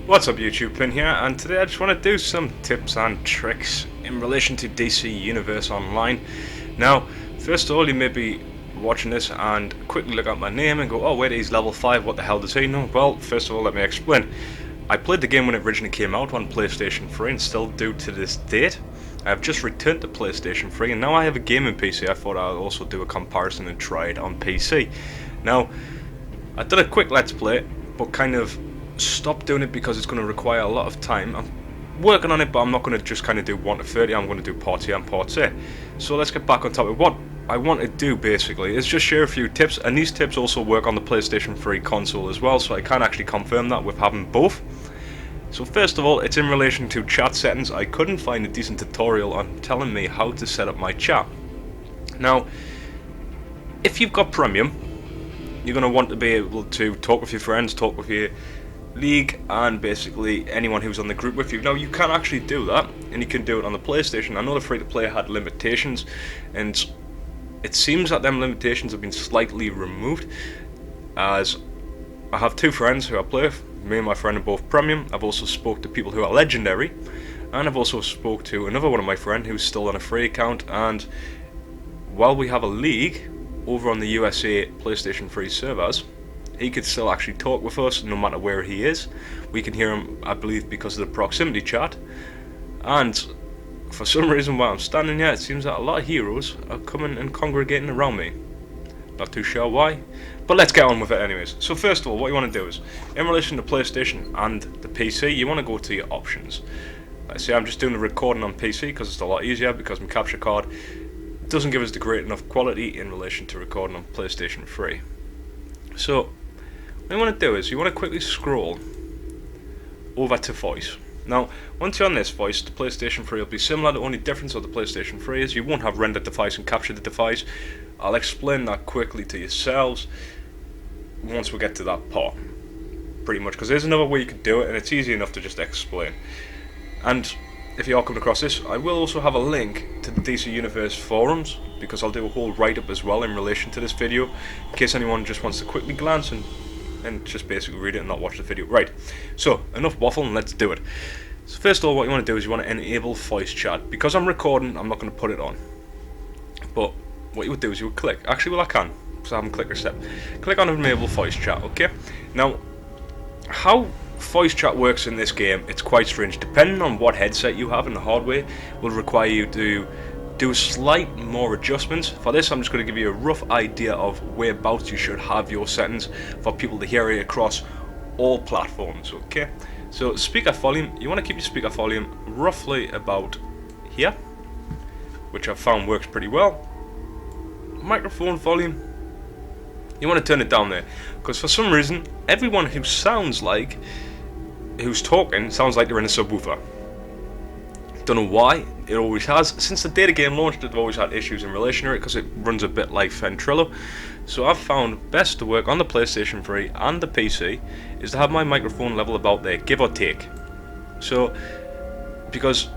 What's up YouTube, Pin here, and today I just want to do some tips and tricks in relation to DC Universe Online. Now, first of all, you may be watching this and quickly look at my name and go, oh wait, he's level 5, what the hell does he know? Well, first of all, let me explain. I played the game when it originally came out on PlayStation 3 and still do to this date. I've just returned to PlayStation 3 and now I have a gaming PC. I thought I'll also do a comparison and try it on PC. Now, I did a quick let's play, but kind of stopped doing it because it's going to require a lot of time. I'm working on it, but I'm not going to just kind of do 1 to 30. I'm going to do parts A and parts A. So let's get back on top of what I want to do basically is just share a few tips, and these tips also work on the PlayStation 3 console as well, so I can actually confirm that with having both. So first of all, it's in relation to chat settings. I couldn't find a decent tutorial on telling me how to set up my chat. Now, if you've got Premium, you're going to want to be able to talk with your friends, talk with your league, and basically anyone who's on the group with you. Now, you can actually do that, and you can do it on the PlayStation. I know the free-to-play had limitations, and it seems that them limitations have been slightly removed, as I have 2 friends who I play with. Me and my friend are both Premium. I've also spoke to people who are Legendary, and I've also spoke to another one of my friend who's still on a free account, and while we have a league over on the USA PlayStation 3 servers, he could still actually talk with us no matter where he is. We can hear him, I believe, because of the proximity chat. And for some reason, while I'm standing here, it seems that a lot of heroes are coming and congregating around me. Not too sure why, but let's get on with it anyways. So first of all, what you want to do is, in relation to PlayStation and the PC, you want to go to your options. Like say I'm just doing the recording on PC because it's a lot easier, because my capture card doesn't give us the great enough quality in relation to recording on PlayStation 3. So what you want to do is you want to quickly scroll over to voice. Now, once you're on this voice, the PlayStation 3 will be similar. The only difference of the PlayStation 3 is you won't have render device and capture the device. I'll explain that quickly to yourselves once we get to that part, pretty much, because there's another way you could do it and it's easy enough to just explain. And if you are coming across this, I will also have a link to the DC Universe forums, because I'll do a whole write-up as well in relation to this video, in case anyone just wants to quickly glance and just basically read it and not watch the video. Right, so enough waffle and let's do it. So first of all, what you want to do is you want to enable voice chat. Because I'm recording, I'm not going to put it on, but what you would do is you would click, actually well I can, because I haven't clicked a step, click on enable voice chat. Okay, now how voice chat works in this game, it's quite strange. Depending on what headset you have and the hardware, will require you to do slight more adjustments. For this, I'm just going to give you a rough idea of whereabouts you should have your settings for people to hear it across all platforms. Okay, so speaker volume, you want to keep your speaker volume roughly about here, which I've found works pretty well. Microphone volume, you want to turn it down there, because for some reason everyone who sounds like who's talking sounds like they're in a subwoofer. Don't know why, it always has. Since the day the game launched, I've always had issues in relation to it because it runs a bit like Ventrilo. So I've found best to work on the PlayStation 3 and the PC is to have my microphone level about there, give or take. So, because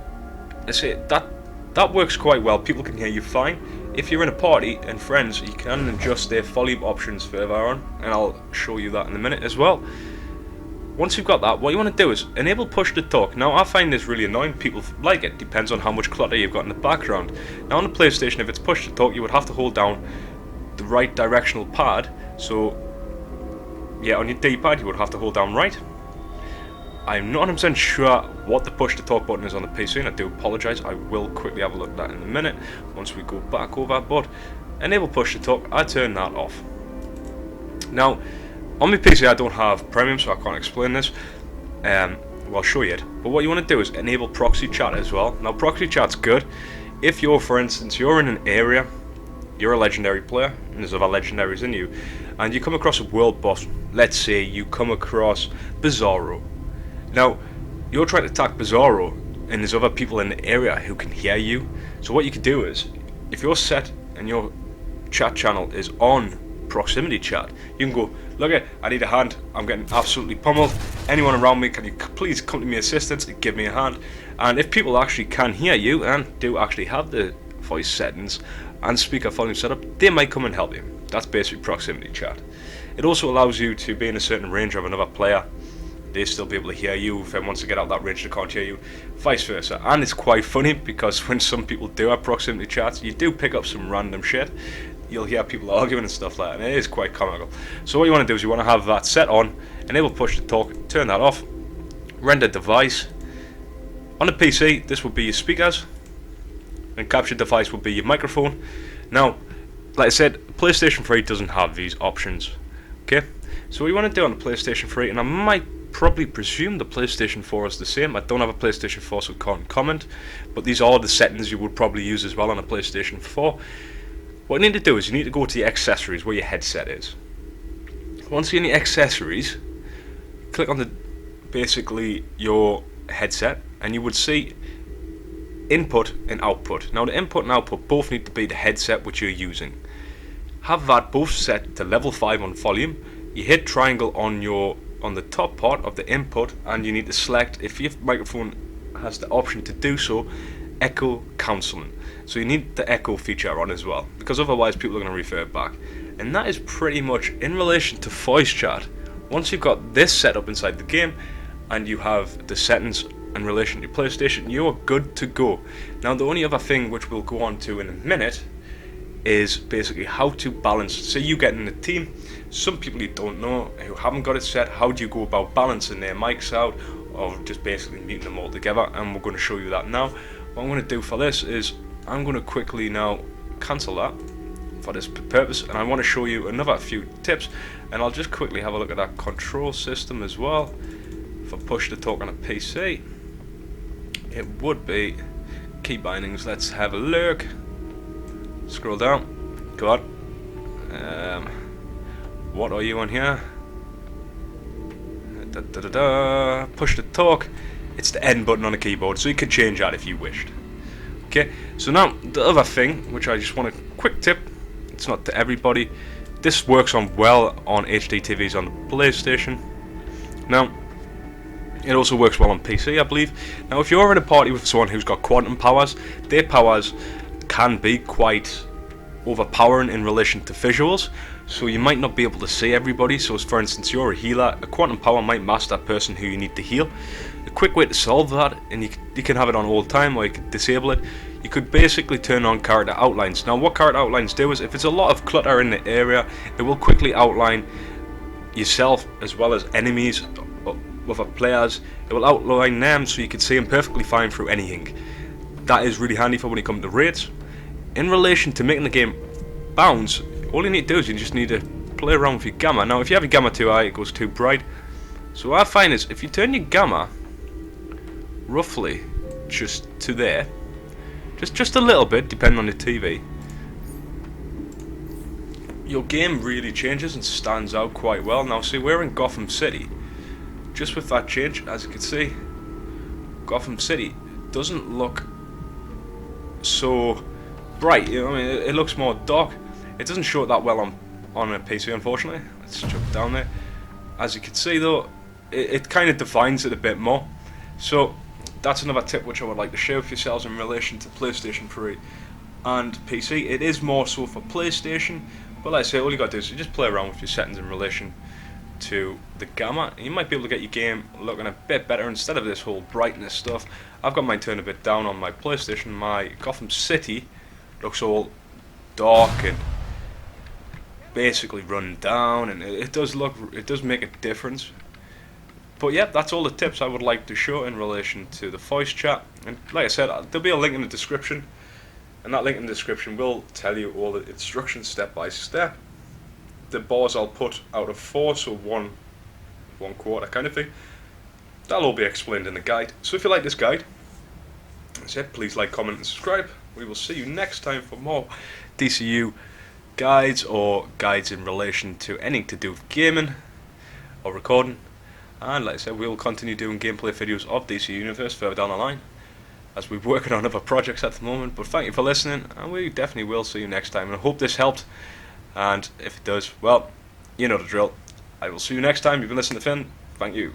I say that works quite well, people can hear you fine. If you're in a party and friends, you can adjust their volume options further on, and I'll show you that in a minute as well. Once you've got that, what you want to do is enable push to talk. Now, I find this really annoying. People like it. Depends on how much clutter you've got in the background. Now, on the PlayStation, if it's push to talk, you would have to hold down the right directional pad. So, yeah, on your D-pad, you would have to hold down right. I'm not 100% sure what the push to talk button is on the PC, and I do apologise. I will quickly have a look at that in a minute once we go back over. But enable push to talk, I turn that off. Now, on my PC I don't have Premium, so I can't explain this. Well, I'll show you it. But what you want to do is enable proxy chat as well. Now, proxy chat's good if you're, for instance, you're in an area, you're a legendary player, and there's other legendaries in you, and you come across a world boss. Let's say you come across Bizarro. Now, you're trying to attack Bizarro, and there's other people in the area who can hear you. So what you could do is, if you're set and your chat channel is on proximity chat, you can go, look at, I need a hand, I'm getting absolutely pummeled, anyone around me, can you please come to me assistance, give me a hand. And if people actually can hear you and do actually have the voice settings and speaker volume set up, they might come and help you. That's basically proximity chat. It also allows you to be in a certain range of another player. they still be able to hear you. If everyone wants to get out that range, they can't hear you, vice versa. And it's quite funny because when some people do have proximity chats, you do pick up some random shit. You'll hear people arguing and stuff like that, and it is quite comical. So what you want to do is you want to have that set on, enable push to talk, turn that off, render device. On the PC, this would be your speakers, and capture device would be your microphone. Now, like I said, PlayStation 3 doesn't have these options. Okay, so what you want to do on the PlayStation 3, and I might probably presume the PlayStation 4 is the same. I don't have a PlayStation 4, so can't comment, but these are the settings you would probably use as well on a PlayStation 4. What you need to do is you need to go to your accessories where your headset is. Once you're in your accessories, click on basically your headset, and you would see input and output. Now the input and output both need to be the headset which you're using. Have that both set to level 5 on volume. You hit triangle on the top part of the input, and you need to select, if your microphone has the option to do so, echo cancelling. So you need the echo feature on as well, because otherwise people are going to refer back. And that is pretty much in relation to voice chat. Once you've got this set up inside the game and you have the settings in relation to your PlayStation, you are good to go. Now the only other thing which we'll go on to in a minute is basically how to balance. Say you get in a team, some people you don't know who haven't got it set, how do you go about balancing their mics out, or just basically muting them all together, and we're going to show you that now. What I'm going to do for this is I'm going to quickly now cancel that for this purpose, and I want to show you another few tips, and I'll just quickly have a look at that control system as well for push to talk on a PC. It would be key bindings. Let's have a look. Scroll down. Go on. What are you on here? Push to talk. It's the N button on the keyboard, so you could change that if you wished. Okay, so now the other thing, which I just want a quick tip, it's not to everybody. This works on HD TVs on the PlayStation. Now, it also works well on PC, I believe. Now, if you're in a party with someone who's got quantum powers, their powers can be quite overpowering in relation to visuals, so you might not be able to see everybody. So for instance, you're a healer, a quantum power might mask that person who you need to heal. A quick way to solve that, and you can have it on all the time, or you can disable it, you could basically turn on character outlines. Now what character outlines do is, if it's a lot of clutter in the area, it will quickly outline yourself as well as enemies with other players. It will outline them so you can see them perfectly fine through anything. That is really handy for when you come to raids. In relation to making the game bounce, all you need to do is you just need to play around with your gamma. Now if you have your gamma too high, it goes too bright. So what I find is, if you turn your gamma roughly just to there, just a little bit depending on the TV, your game really changes and stands out quite well. Now see, we're in Gotham City. Just with that change, as you can see, Gotham City doesn't look so bright. You know, I mean, it looks more dark. It doesn't show it that well on a PC, unfortunately. Let's jump down there. As you can see though, it kind of defines it a bit more. So that's another tip which I would like to share with yourselves in relation to PlayStation 3 and PC. It is more so for PlayStation, but like I say, all you got to do is you just play around with your settings in relation to the gamma, and you might be able to get your game looking a bit better instead of this whole brightness stuff. I've got mine turned a bit down on my PlayStation. My Gotham City looks all dark and basically run down, and it does make a difference. But yeah, that's all the tips I would like to show in relation to the voice chat. And like I said, there'll be a link in the description, and that link in the description will tell you all the instructions step by step. The bars I'll put out of 4, so one quarter kind of thing. That'll all be explained in the guide. So if you like this guide, as I said, please like, comment and subscribe. We will see you next time for more DCU guides, or guides in relation to anything to do with gaming or recording. And like I said, we'll continue doing gameplay videos of DC Universe further down the line, as we're working on other projects at the moment. But thank you for listening, and we definitely will see you next time. And I hope this helped. And if it does, well, you know the drill. I will see you next time. You've been listening to Finn. Thank you.